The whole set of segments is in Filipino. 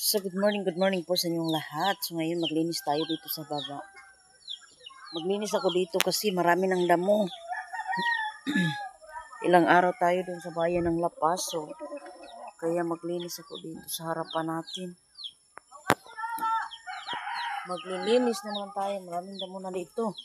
So, good morning po sa inyong lahat. So, ngayon maglinis tayo dito sa baba. Maglinis ako dito kasi marami ng damo. Ilang araw tayo dun sa bayan ng La Paz. So, kaya maglinis ako dito sa harapan natin. Maglilinis na naman tayo. Maraming damo na dito.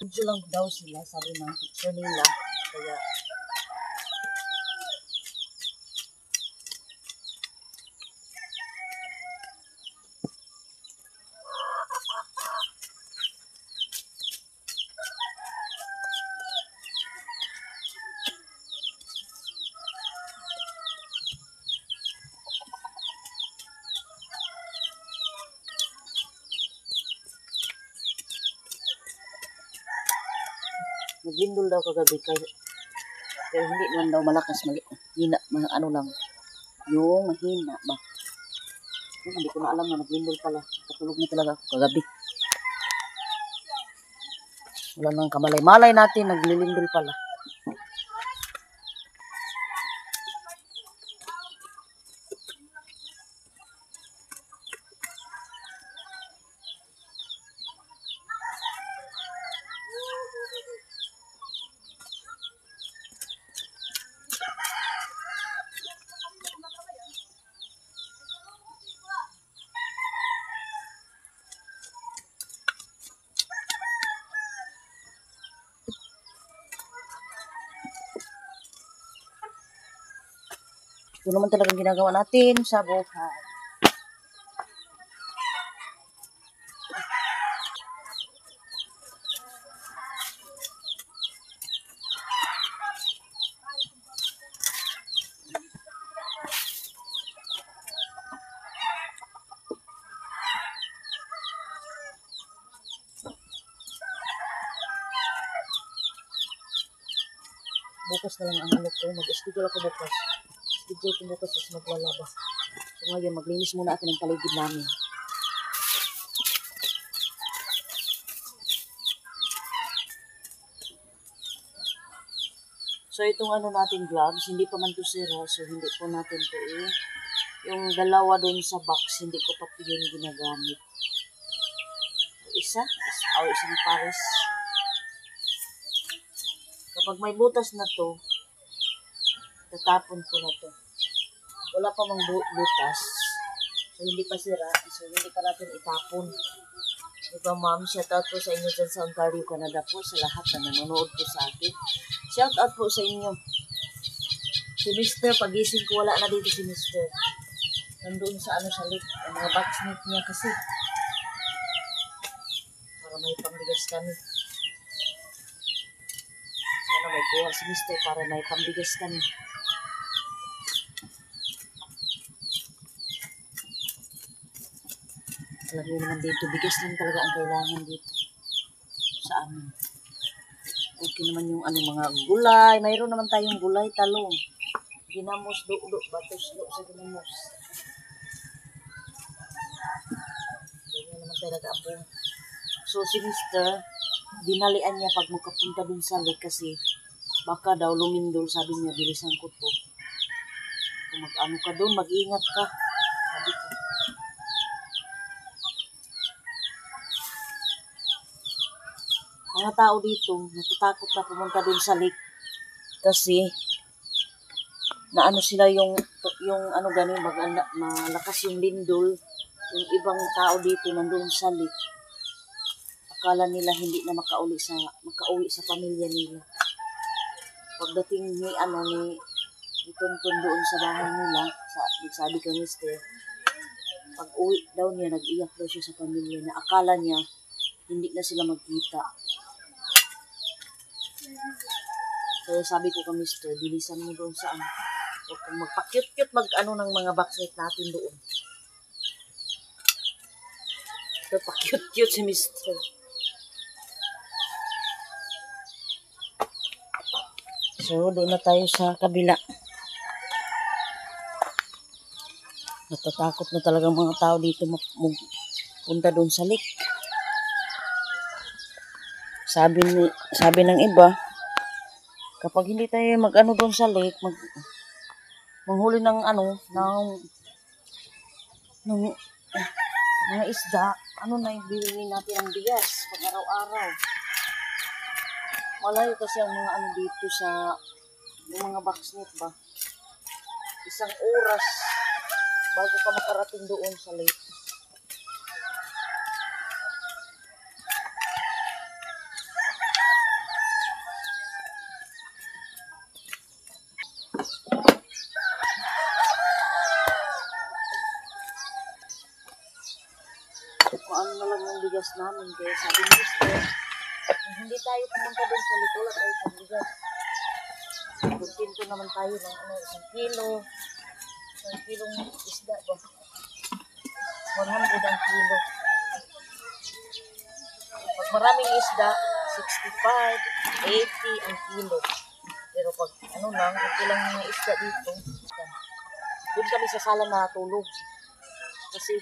Medyo lang daw sila, sabi ng picture nila. Kaya naglindol daw kagabi pero hindi naman daw malakas, mahina, ano lang, yung mahina ba. Hindi ko na alam na naglindol pala. Katulog na talaga ako kagabi. Wala nang kamalay-malay natin, naglilindol pala. Ito naman talagang ginagawa natin sa buhay. Bukas na lang ang ano ko. Mag-schedule ako bukas. Schedule ko bukas is maglalaba. So ngayon, maglinis muna ako ng paligid namin. So itong ano natin gloves, hindi pa man to sira. So hindi po natin to yung dalawa doon sa box, hindi ko pa yun ginagamit. Isang pares. Kapag may butas na to, tatapon ko na to. Wala pa mang butas. So, hindi pa sira. So, hindi pa natin itapon. Diba, ma'am? Shout out po sa inyo dyan sa Ontario, Canada po. Sa lahat na nanonood po sa akin. Shout out po sa inyo. Si Mr. Pagising ko, wala na dito si Mr. Nandun sa sa lip. Ang mga boxmate niya kasi. Para may pambigas kami. Sana may kuha si Mr. para may pambigas kami. Alam nyo naman dito, bigas lang talaga ang kailangan dito sa amin. Okay naman yung mga gulay. Mayroon naman tayong gulay, talong. Ginamos, do, batos, do sa ginamos. Ganyan naman talaga ang buhay. So si Mr. dinalian niya pag magkapunta dun sa lake kasi baka daw lumindol, sabi niya, bilisan ko to. Kung mag-ano ka dun, mag-ingat ka. Sabi ko. Mga tao dito, natatakot na pumunta dun sa lake kasi naano sila yung gano'n, malakas yung lindol. Yung ibang tao dito nandun sa lake, akala nila hindi na makauwi sa pamilya nila. Pagdating ni Tonton doon sa bahay nila, nagsabi kay Mr. Pag uwi daw niya, nag-iyak daw siya sa pamilya na akala niya hindi na sila magkita. Kaya sabi ko kay Mister, bilisan mo doon sa ano. Huwag kang magpa-cute-cute mag-ano ng mga boxmate natin doon. So, pa-cute-cute si Mister. So, doon na tayo sa kabila. Natatakot na talaga mga tao dito punta doon sa lake. Sabi ng iba, kapag hindi tayo mag-ano doon sa lake, manghuli ng mga isda, na ibili natin ang bigas pag araw-araw. Malayo kasi ang mga dito sa yung mga boxnet ba. Isang oras bago ka makarating doon sa lake. Kung ano na lang yung bigas namin, kaya sabi ni Mister, hindi tayo pumunta doon sa lake, wala tayo sa bigas. Kuntinto naman tayo ng 1 kilong isda ba? 100 ang kilo. Pag maraming isda, 65, 80 ang kilo. Pero pag lang mga isda dito, doon kami sa sala natulog. Kasi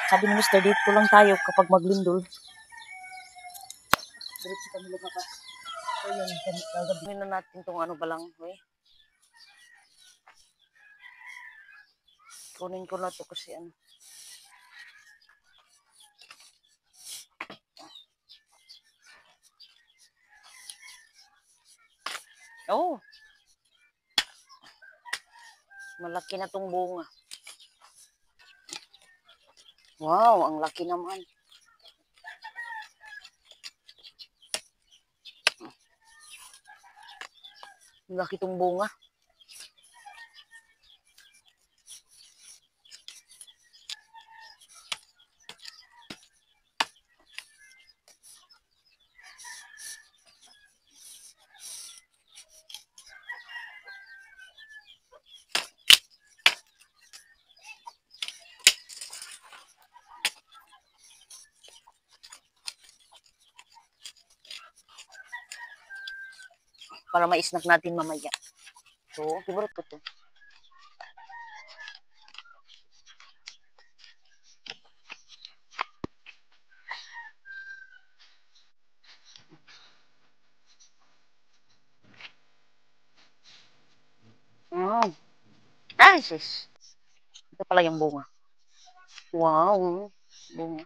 sabi ni Mister, dito lang tayo kapag maglindol. Diretso kami lumakas. So yun, gagawin na natin itong balanghoy. Kunin ko na ito kasi Oh! Malaki na itong bunga. Wow, ang laki naman. Ang laki itong bunga. Para ma-snack natin mamaya. So, favorite ko to. Wow. Ay, sis. Ito pala yung bunga. Wow. Bunga.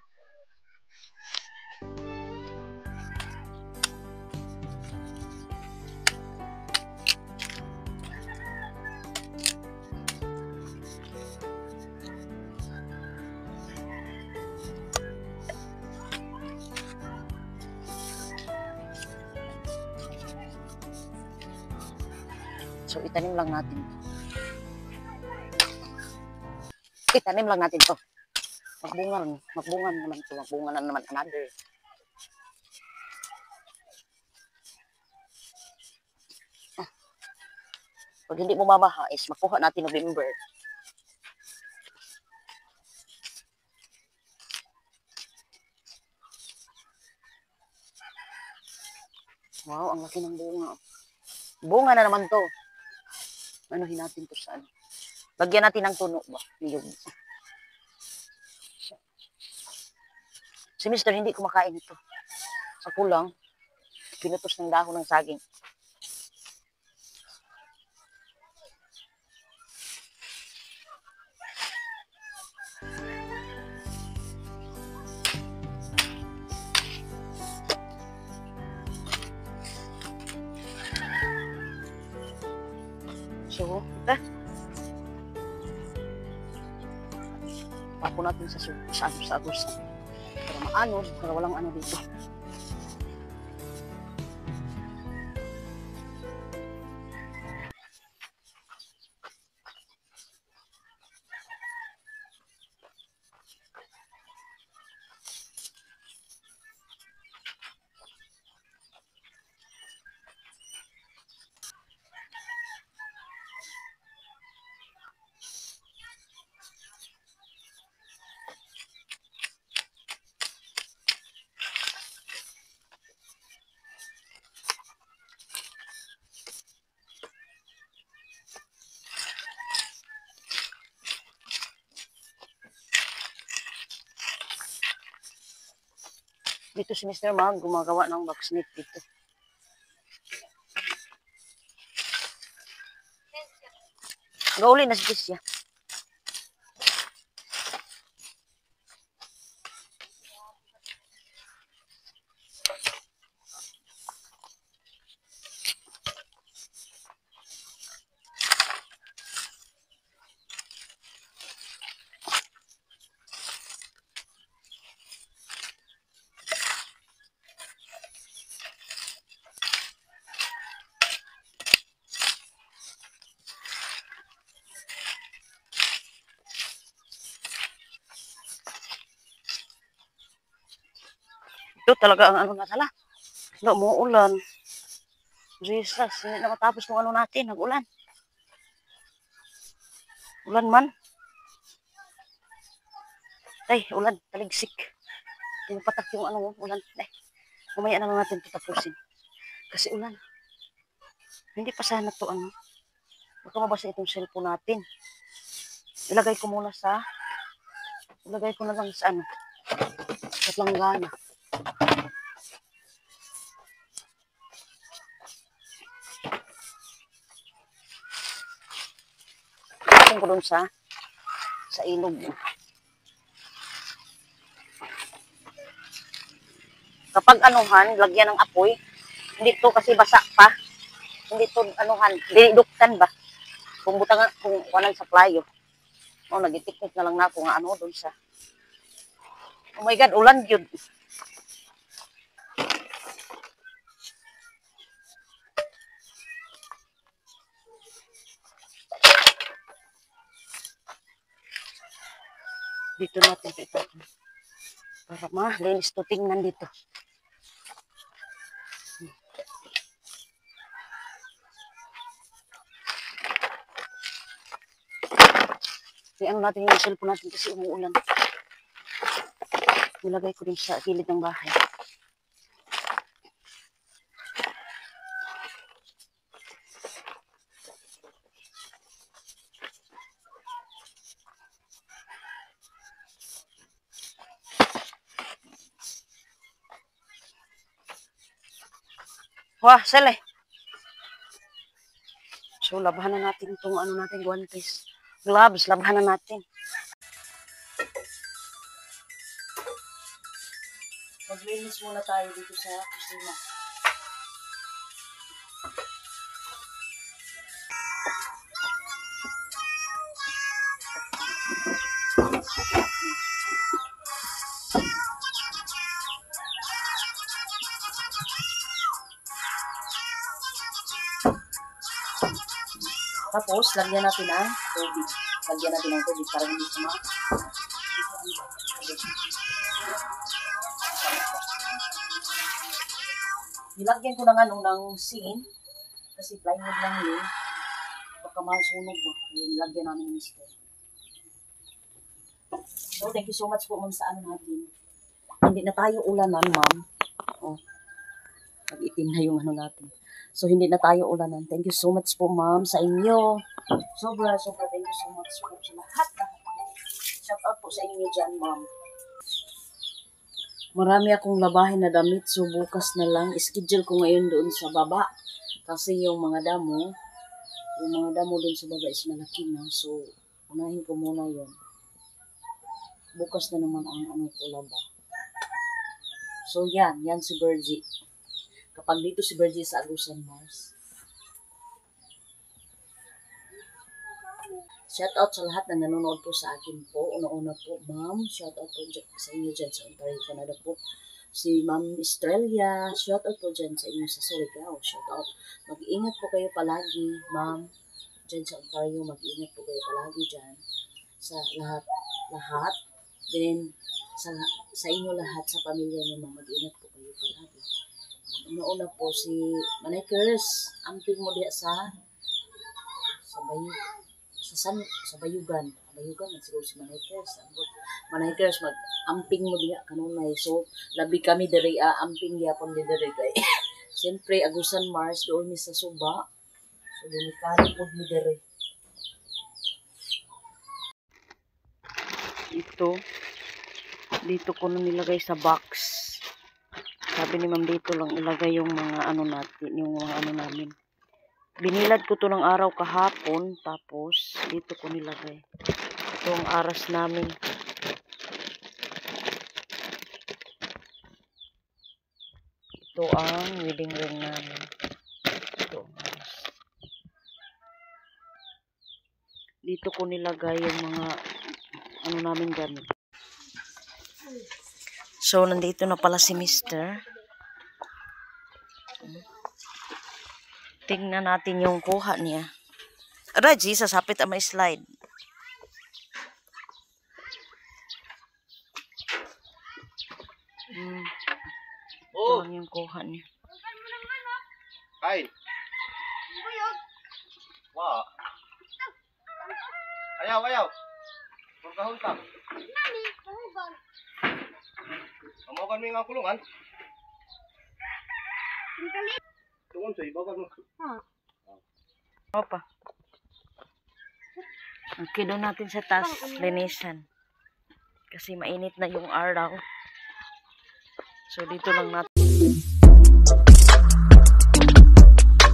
So, itanim lang natin. Itanim lang natin to. Magbunga naman to. Magbunga na naman another. Pag hindi mo mabaha is makuha natin November. Wow, ang laki ng bunga. Bunga na naman to. Anuhin natin to sa Lagyan natin ng tuno ba? Niyog. Si Mister hindi kumakain ito. Sa kulang, pinutos ng dahon ng saging. So, ito. Papo natin sa agos. Para maanod, para walang dito. Dito si Mr. Mag gumagawa ng box knit dito. Gauli na si Tisya. Ito talaga ang ano na tala. Wala mo ulan. Jesus, hindi na matapos kung ano natin. Nag-ulan. Ulan man. Ay, ulan. Taligsik. Patak yung ano, ulan. Ay, mamaya na lang natin ito tapusin. Kasi ulan. Hindi pa sana to ano. Baka mabasa itong cellphone natin. Ilagay ko na lang sa ano. Sa planggana. Ilagay ko dun sa ilog. Kapag anuhan, lagyan ng apoy. Hindi to kasi basa pa. Hindi to anuhan, diniduktan ba? Kung butangan, kung walang sa playo. Oh, nagitiknik na lang na ako nga ano doon sa. Oh my God, ulan yun. Dito natin ito. Para malinis to tingnan dito. Ano natin yung cellphone natin kasi umuulan. Nilagay ko din sa kilid ng bahay. Wah, sele. So, labahan na natin itong ano natin, guantes. Gloves, labahan na natin. Maglinis muna tayo dito sa kusina. Tapos, lagyan natin ang tubig. Lagyan natin ang tubig para hindi suma. Nilagyan ko na nga ng sin. Kasi plywood lang yun. Baka masunog ba. Nilagyan namin ng mister. So, thank you so much po ma'am sa ano natin. Hindi na tayo ulanan, ma'am. Oh, nag-itim na yung ano natin. So, hindi na tayo ulanan. Thank you so much po, ma'am, sa inyo. Sobra. Thank you so much po sa lahat. Shout out po sa inyo dyan, ma'am. Marami akong labahin na damit. So, bukas na lang. Schedule ko ngayon doon sa baba. Kasi yung mga damo doon sa baba is malaki na. So, unahin ko muna yun. Bukas na naman ang ano ko laba. So, yan si Virgie. Kapag dito si Virgie sa Agusan Mars. Shout out sa lahat na nanonood po sa akin po. Una-una po, ma'am. Shout out po sa inyo dyan sa Ontario, Canada po. Si Ma'am Estrella. Shout out po dyan sa inyo sa Surigao. Shout out. Mag-iingat po kayo palagi, ma'am. Dyan sa Ontario, mag-iingat po kayo palagi dyan. Sa lahat. Then, sa inyo lahat, sa pamilya niyo, mag-iingat po kayo palagi. Una-una po si Manekers. Amping mo diya sa Bayugan. Bayugan, siguro si Manekers. Manekers, mag-amping mo diya kanunay. So, labi kami dari, amping yapon di dari kay. Siyempre, Agusan Mars, doon mi sa Suba. So, dinikali po mi dari. Dito ko na nilagay sa box. Sabi ni ma'am dito lang ilagay yung mga ano natin, yung mga ano namin. Binilad ko to ng araw kahapon, tapos dito ko nilagay. Ito ang aras namin. Ito ang wedding ring namin. Ito ang aras. Dito ko nilagay yung mga ano namin gamit. So, nandito na pala si Mr. Tingnan natin yung kuha niya. Reggie, sasapit ang may slide. Ito lang yung kuha niya. Kain. Wa. Ayaw, ayaw. Pagkahon ta. Nani, kahugan. Amokan mo yung kulungan. Ang galit. Tungon sa ibagan mo. Ha. Opa. Ang kido natin sa taas, linisan. Kasi mainit na yung araw. So, dito lang natin.